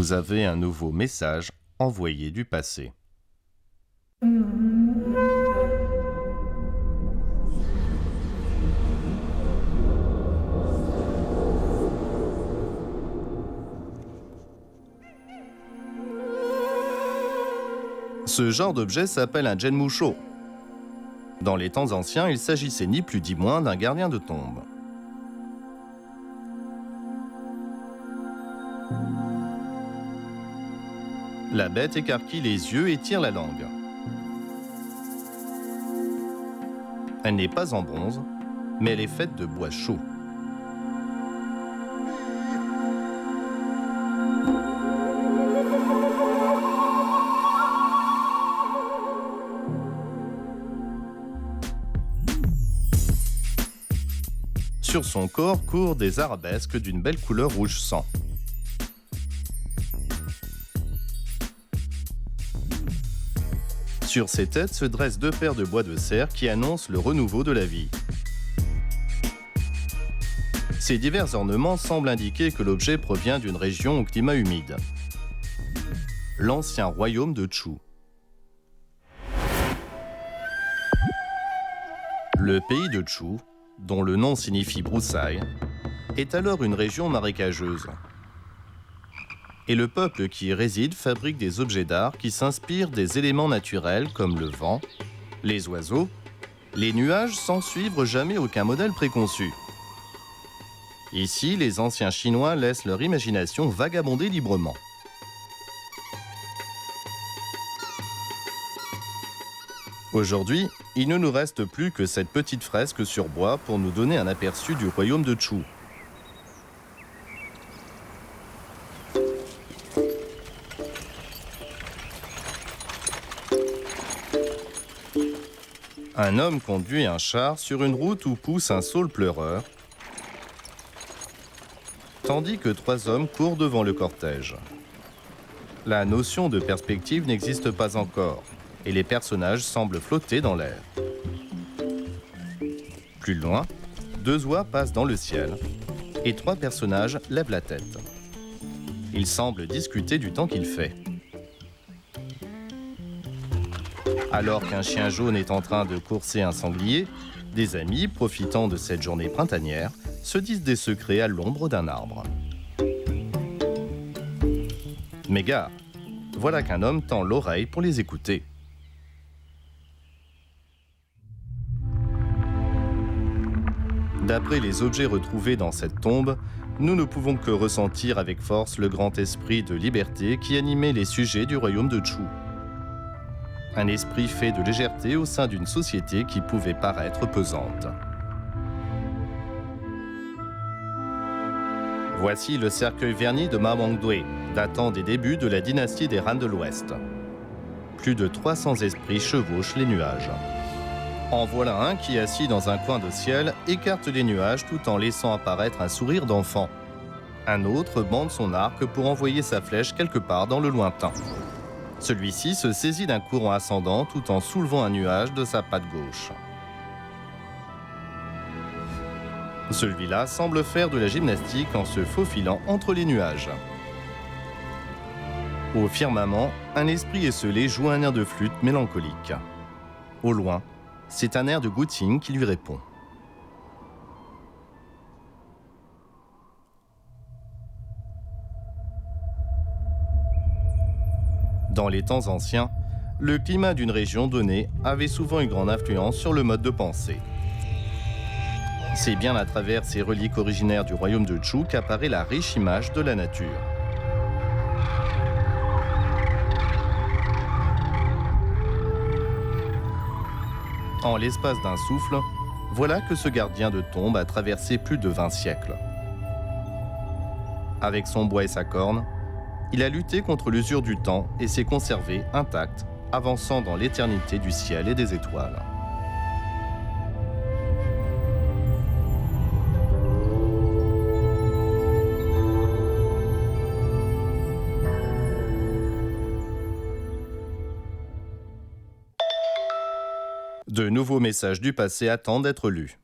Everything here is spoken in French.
Vous avez un nouveau message envoyé du passé. Ce genre d'objet s'appelle un Genmusho. Dans les temps anciens, il s'agissait ni plus ni moins d'un gardien de tombe. La bête écarquille les yeux et tire la langue. Elle n'est pas en bronze, mais elle est faite de bois chaud. Sur son corps courent des arabesques d'une belle couleur rouge sang. Sur ses têtes se dressent deux paires de bois de cerf qui annoncent le renouveau de la vie. Ces divers ornements semblent indiquer que l'objet provient d'une région au climat humide. L'ancien royaume de Chu. Le pays de Chu, dont le nom signifie broussaille, est alors une région marécageuse. Et le peuple qui y réside fabrique des objets d'art qui s'inspirent des éléments naturels comme le vent, les oiseaux, les nuages sans suivre jamais aucun modèle préconçu. Ici, les anciens Chinois laissent leur imagination vagabonder librement. Aujourd'hui, il ne nous reste plus que cette petite fresque sur bois pour nous donner un aperçu du royaume de Chu. Un homme conduit un char sur une route où pousse un saule pleureur, tandis que trois hommes courent devant le cortège. La notion de perspective n'existe pas encore, et les personnages semblent flotter dans l'air. Plus loin, deux oies passent dans le ciel, et trois personnages lèvent la tête. Ils semblent discuter du temps qu'il fait. Alors qu'un chien jaune est en train de courser un sanglier, des amis, profitant de cette journée printanière, se disent des secrets à l'ombre d'un arbre. Mais gare, voilà qu'un homme tend l'oreille pour les écouter. D'après les objets retrouvés dans cette tombe, nous ne pouvons que ressentir avec force le grand esprit de liberté qui animait les sujets du royaume de Chu. Un esprit fait de légèreté au sein d'une société qui pouvait paraître pesante. Voici le cercueil verni de Ma Mongdui, datant des débuts de la dynastie des Han de l'Ouest. Plus de 300 esprits chevauchent les nuages. En voilà un qui, assis dans un coin de ciel, écarte les nuages tout en laissant apparaître un sourire d'enfant. Un autre bande son arc pour envoyer sa flèche quelque part dans le lointain. Celui-ci se saisit d'un courant ascendant tout en soulevant un nuage de sa patte gauche. Celui-là semble faire de la gymnastique en se faufilant entre les nuages. Au firmament, un esprit esselé joue un air de flûte mélancolique. Au loin, c'est un air de Guting qui lui répond. Dans les temps anciens, le climat d'une région donnée avait souvent une grande influence sur le mode de pensée. C'est bien à travers ces reliques originaires du royaume de Chu qu'apparaît la riche image de la nature. En l'espace d'un souffle, voilà que ce gardien de tombe a traversé plus de 20 siècles. Avec son bois et sa corne, il a lutté contre l'usure du temps et s'est conservé intact, avançant dans l'éternité du ciel et des étoiles. De nouveaux messages du passé attendent d'être lus.